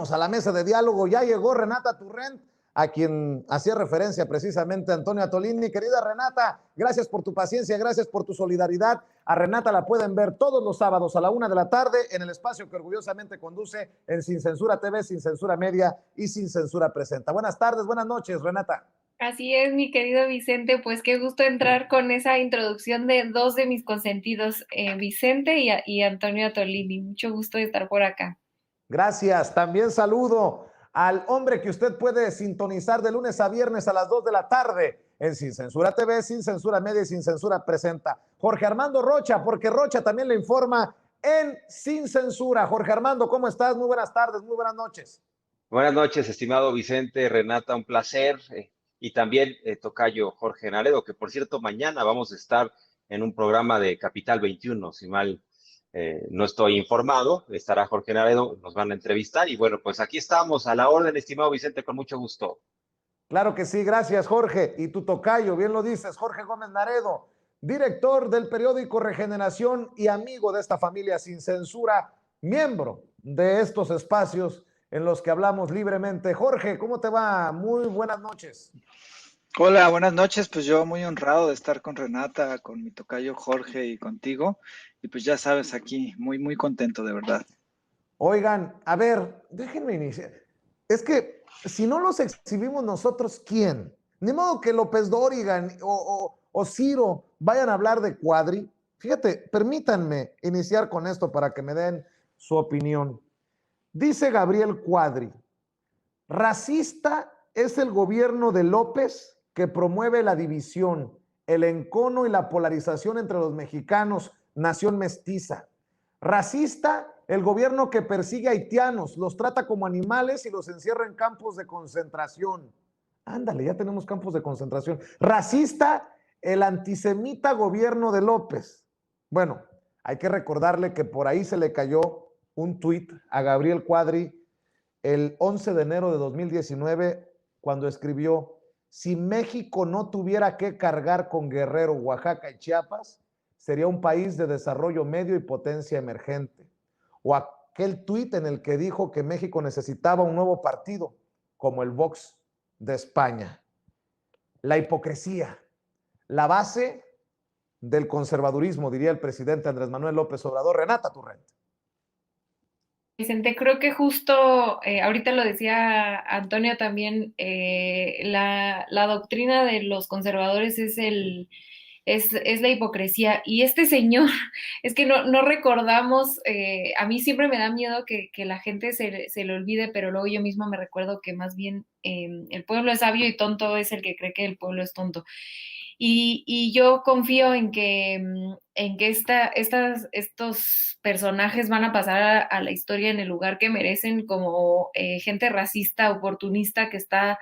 Vamos a la mesa de diálogo. Ya llegó Renata Turrent, a quien hacía referencia precisamente Antonio Atolini. Querida Renata, gracias por tu paciencia, gracias por tu solidaridad. A Renata la pueden ver todos los sábados a la 1 de la tarde en el espacio que orgullosamente conduce en Sin Censura TV, Sin Censura Media y Sin Censura Presenta. Buenas tardes, buenas noches, Renata. Así es, mi querido Vicente, pues qué gusto entrar con esa introducción de dos de mis consentidos, Vicente y Antonio Atolini. Mucho gusto de estar por acá. Gracias. También saludo al hombre que usted puede sintonizar de lunes a viernes a las 2 de la tarde en Sin Censura TV, Sin Censura Media y Sin Censura Presenta. Jorge Armando Rocha, porque Rocha también le informa en Sin Censura. Jorge Armando, ¿cómo estás? Muy buenas tardes, muy buenas noches. Buenas noches, estimado Vicente, Renata, un placer. Y también tocayo Jorge Naredo, que por cierto, mañana vamos a estar en un programa de Capital 21, si mal no estoy informado, estará Jorge Naredo, nos van a entrevistar y bueno, pues aquí estamos a la orden, estimado Vicente, con mucho gusto. Claro que sí, gracias Jorge. Y tu tocayo, bien lo dices, Jorge Gómez Naredo, director del periódico Regeneración y amigo de esta familia Sin Censura, miembro de estos espacios en los que hablamos libremente. Jorge, ¿cómo te va? Muy buenas noches. Hola, buenas noches. Pues yo muy honrado de estar con Renata, con mi tocayo Jorge y contigo. Y pues ya sabes, aquí muy contento de verdad. Oigan, a ver, déjenme iniciar. Es que si no los exhibimos nosotros, ¿quién? Ni modo que López Dóriga o Ciro vayan a hablar de Cuadri. Fíjate, permítanme iniciar con esto para que me den su opinión. Dice Gabriel Cuadri, racista es el gobierno de López que promueve la división, el encono y la polarización entre los mexicanos, nación mestiza. Racista, el gobierno que persigue a haitianos, los trata como animales y los encierra en campos de concentración. Ándale, ya tenemos campos de concentración. Racista, el antisemita gobierno de López. Bueno, hay que recordarle que por ahí se le cayó un tuit a Gabriel Cuadri el 11 de enero de 2019 cuando escribió: si México no tuviera que cargar con Guerrero, Oaxaca y Chiapas, sería un país de desarrollo medio y potencia emergente. O aquel tuit en el que dijo que México necesitaba un nuevo partido, como el Vox de España. La hipocresía, la base del conservadurismo, diría el presidente Andrés Manuel López Obrador. Renata Turrent. Vicente, creo que justo, ahorita lo decía Antonio también, la doctrina de los conservadores es la hipocresía. Y este señor, es que no recordamos, a mí siempre me da miedo que la gente se le olvide, pero luego yo misma me recuerdo que más bien el pueblo es sabio y tonto es el que cree que el pueblo es tonto. Y yo confío en que estos personajes van a pasar a la historia en el lugar que merecen, como gente racista, oportunista, que está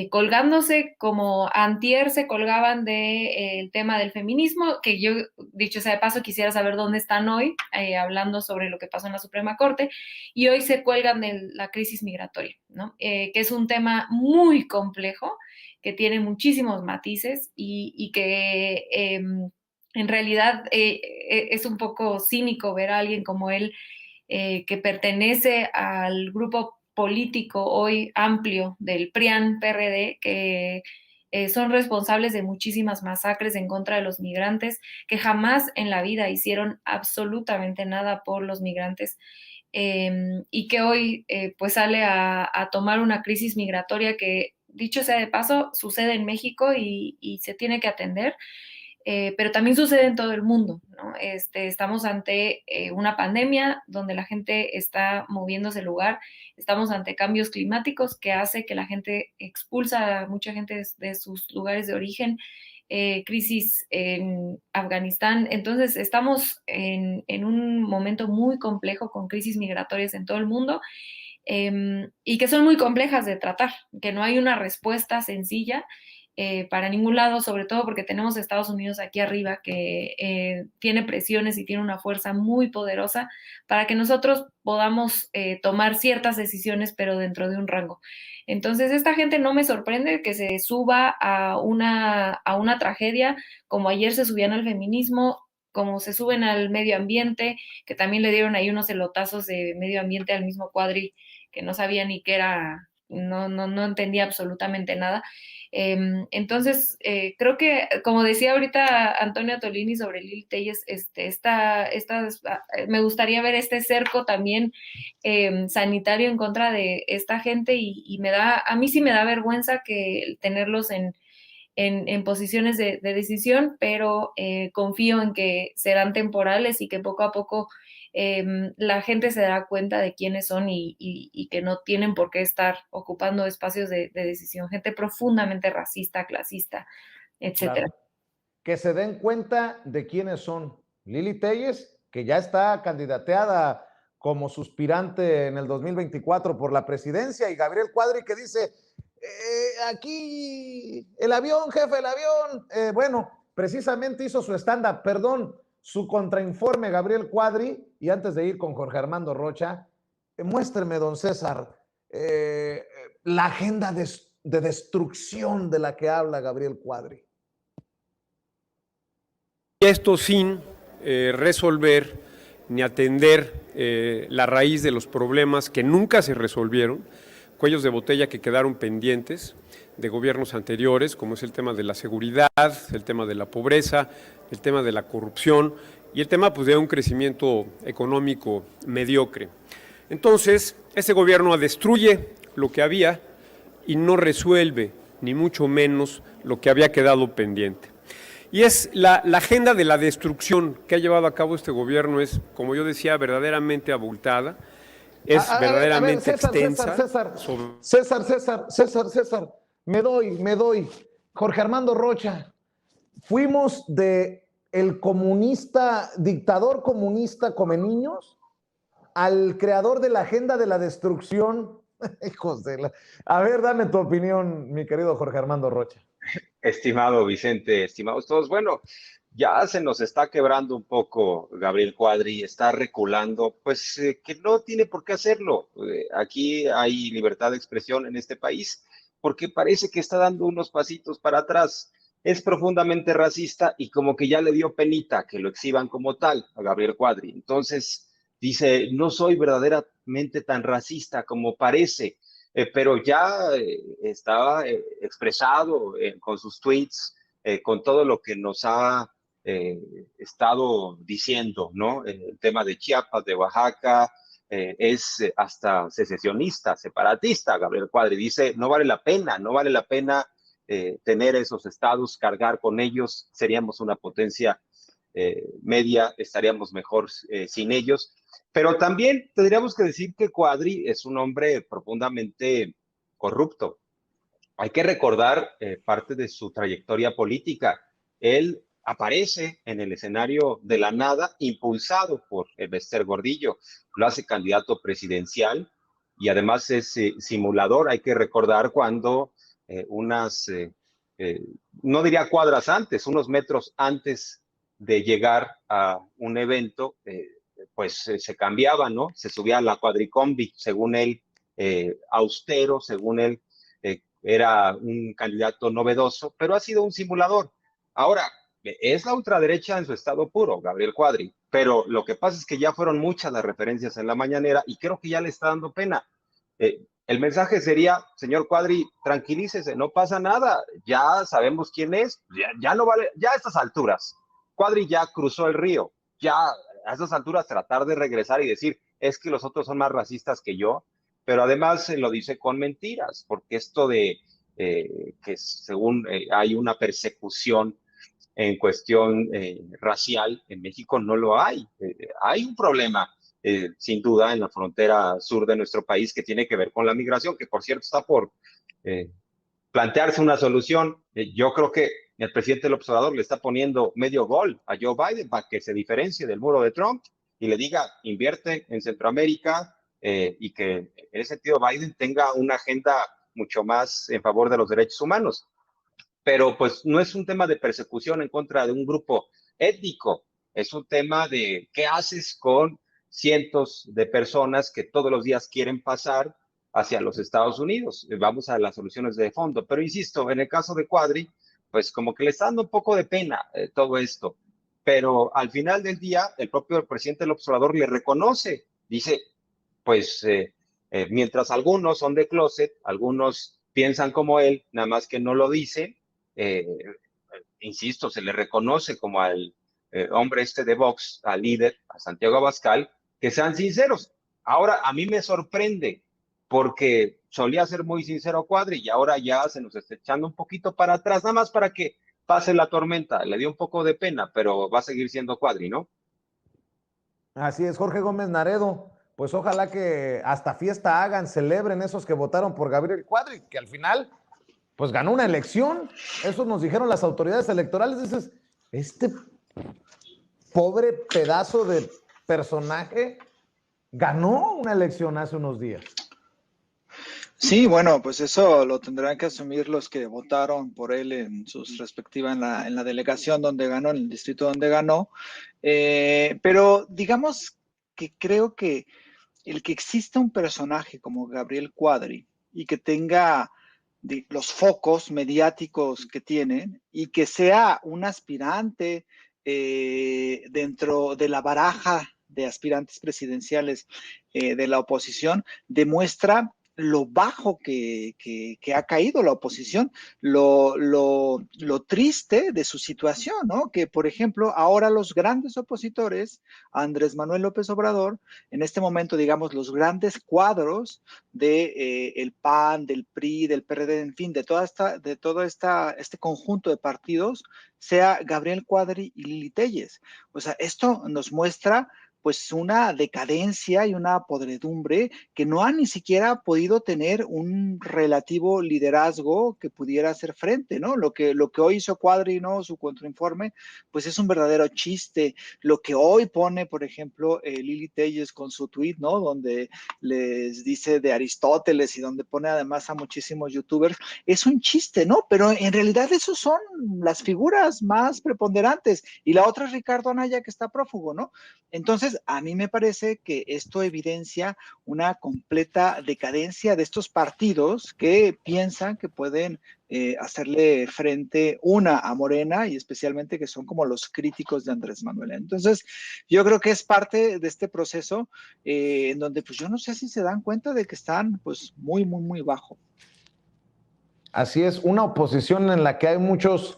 colgándose, como antier se colgaban del tema del feminismo, que yo, dicho sea de paso, quisiera saber dónde están hoy, hablando sobre lo que pasó en la Suprema Corte, y hoy se cuelgan de la crisis migratoria, ¿no? Que es un tema muy complejo, que tiene muchísimos matices y que en realidad es un poco cínico ver a alguien como él, que pertenece al grupo político hoy amplio del PRIAN-PRD, que son responsables de muchísimas masacres en contra de los migrantes, que jamás en la vida hicieron absolutamente nada por los migrantes, y que hoy pues sale a tomar una crisis migratoria que, dicho sea de paso, sucede en México y se tiene que atender, pero también sucede en todo el mundo, ¿no? Estamos ante una pandemia donde la gente está moviéndose el lugar, estamos ante cambios climáticos que hace que la gente expulsa a mucha gente de sus lugares de origen, crisis en Afganistán. Entonces estamos en un momento muy complejo con crisis migratorias en todo el mundo, y que son muy complejas de tratar, que no hay una respuesta sencilla para ningún lado, sobre todo porque tenemos a Estados Unidos aquí arriba, que tiene presiones y tiene una fuerza muy poderosa para que nosotros podamos tomar ciertas decisiones, pero dentro de un rango. Entonces, esta gente no me sorprende que se suba a una tragedia, como ayer se subían al feminismo, como se suben al medio ambiente, que también le dieron ahí unos elotazos de medio ambiente al mismo Cuadri, que no sabía ni qué era, no entendía absolutamente nada. Entonces, creo que, como decía ahorita Antonio Tolini sobre Lili Telles, me gustaría ver este cerco también sanitario en contra de esta gente y a mí sí me da vergüenza que tenerlos en posiciones de decisión, pero confío en que serán temporales y que poco a poco la gente se dará cuenta de quiénes son y que no tienen por qué estar ocupando espacios de decisión. Gente profundamente racista, clasista, etcétera. Claro. Que se den cuenta de quiénes son. Lili Telles, que ya está candidateada como suspirante en el 2024 por la presidencia, y Gabriel Cuadri, que dice, aquí el avión, jefe, el avión. Bueno, precisamente hizo su stand-up, perdón, su contrainforme Gabriel Cuadri, y antes de ir con Jorge Armando Rocha, muéstreme, don César, la agenda de destrucción de la que habla Gabriel Cuadri. Esto sin resolver ni atender la raíz de los problemas que nunca se resolvieron, cuellos de botella que quedaron pendientes de gobiernos anteriores, como es el tema de la seguridad, el tema de la pobreza, el tema de la corrupción y el tema pues, de un crecimiento económico mediocre. Entonces, ese gobierno destruye lo que había y no resuelve, ni mucho menos, lo que había quedado pendiente. Y es la agenda de la destrucción que ha llevado a cabo este gobierno es, como yo decía, verdaderamente abultada, es verdaderamente extensa. César, me doy. Jorge Armando Rocha, fuimos de el comunista, dictador comunista come niños, al creador de la agenda de la destrucción. Hijos de la... A ver, dame tu opinión, mi querido Jorge Armando Rocha. Estimado Vicente, estimados todos, bueno, ya se nos está quebrando un poco Gabriel Cuadri, está reculando, pues que no tiene por qué hacerlo. Aquí hay libertad de expresión en este país, porque parece que está dando unos pasitos para atrás. Es profundamente racista y como que ya le dio penita que lo exhiban como tal a Gabriel Cuadri. Entonces dice, no soy verdaderamente tan racista como parece. Pero ya estaba expresado con sus tweets, con todo lo que nos ha estado diciendo, ¿no? El tema de Chiapas, de Oaxaca, es hasta secesionista, separatista. Gabriel Cuadri dice, no vale la pena tener esos estados, cargar con ellos, seríamos una potencia media, estaríamos mejor sin ellos. Pero también tendríamos que decir que Cuadri es un hombre profundamente corrupto. Hay que recordar parte de su trayectoria política. Él aparece en el escenario de la nada, impulsado por Bester Gordillo. Lo hace candidato presidencial y además es simulador. Hay que recordar cuando no diría cuadras antes, unos metros antes de llegar a un evento, pues se cambiaba, ¿no? Se subía a la cuadricombi, según él, austero, según él, era un candidato novedoso, pero ha sido un simulador. Ahora, es la ultraderecha en su estado puro, Gabriel Cuadri, pero lo que pasa es que ya fueron muchas las referencias en la mañanera y creo que ya le está dando pena. El mensaje sería, señor Cuadri, tranquilícese, no pasa nada, ya sabemos quién es, ya no vale, ya a estas alturas, Cuadri ya cruzó el río, ya a estas alturas tratar de regresar y decir, es que los otros son más racistas que yo, pero además lo dice con mentiras, porque esto de que según hay una persecución en cuestión racial en México no lo hay. Hay un problema, sin duda, en la frontera sur de nuestro país que tiene que ver con la migración, que por cierto está por plantearse una solución. Yo creo que el presidente López Obrador le está poniendo medio gol a Joe Biden para que se diferencie del muro de Trump y le diga, invierte en Centroamérica y que en ese sentido Biden tenga una agenda mucho más en favor de los derechos humanos. Pero pues no es un tema de persecución en contra de un grupo étnico, es un tema de qué haces con cientos de personas que todos los días quieren pasar hacia los Estados Unidos. Vamos a las soluciones de fondo, pero insisto, en el caso de Cuadri, pues como que le está dando un poco de pena todo esto, pero al final del día el propio presidente López Obrador le reconoce, dice, pues Mientras algunos son de closet, algunos piensan como él, nada más que no lo dice. Insisto, se le reconoce como al hombre este de Vox, al líder, a Santiago Abascal, que sean sinceros. Ahora, a mí me sorprende, porque solía ser muy sincero Cuadri y ahora ya se nos está echando un poquito para atrás, nada más para que pase la tormenta. Le dio un poco de pena, pero va a seguir siendo Cuadri, ¿no? Así es, Jorge Gómez Naredo. Pues ojalá que hasta fiesta hagan, celebren esos que votaron por Gabriel Cuadri, que al final, pues ganó una elección. Eso nos dijeron las autoridades electorales. Dices, este pobre pedazo de personaje ganó una elección hace unos días. Sí, bueno, pues eso lo tendrán que asumir los que votaron por él en sus respectivas, en la delegación donde ganó, en el distrito donde ganó. Pero digamos que creo que el que exista un personaje como Gabriel Cuadri y que tenga los focos mediáticos que tienen y que sea un aspirante dentro de la baraja de aspirantes presidenciales de la oposición, demuestra lo bajo que ha caído la oposición, lo triste de su situación, ¿no? Que, por ejemplo, ahora los grandes opositores, Andrés Manuel López Obrador, en este momento, digamos, los grandes cuadros de el PAN, del PRI, del PRD, en fin, de todo este conjunto de partidos, sea Gabriel Cuadri y Lili Telles. O sea, esto nos muestra pues una decadencia y una podredumbre que no han ni siquiera podido tener un relativo liderazgo que pudiera hacer frente, ¿no? Lo que hoy hizo Cuadri, ¿no? Su contrainforme, pues es un verdadero chiste. Lo que hoy pone, por ejemplo, Lili Telles con su tweet, ¿no? Donde les dice de Aristóteles y donde pone además a muchísimos youtubers, es un chiste, ¿no? Pero en realidad esos son las figuras más preponderantes. Y la otra es Ricardo Anaya, que está prófugo, ¿no? Entonces, a mí me parece que esto evidencia una completa decadencia de estos partidos que piensan que pueden hacerle frente a Morena y especialmente que son como los críticos de Andrés Manuel. Entonces, yo creo que es parte de este proceso en donde pues yo no sé si se dan cuenta de que están pues muy, muy, muy bajo. Así es, una oposición en la que hay muchos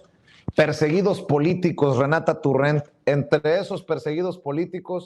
perseguidos políticos, Renata Turrent. Entre esos perseguidos políticos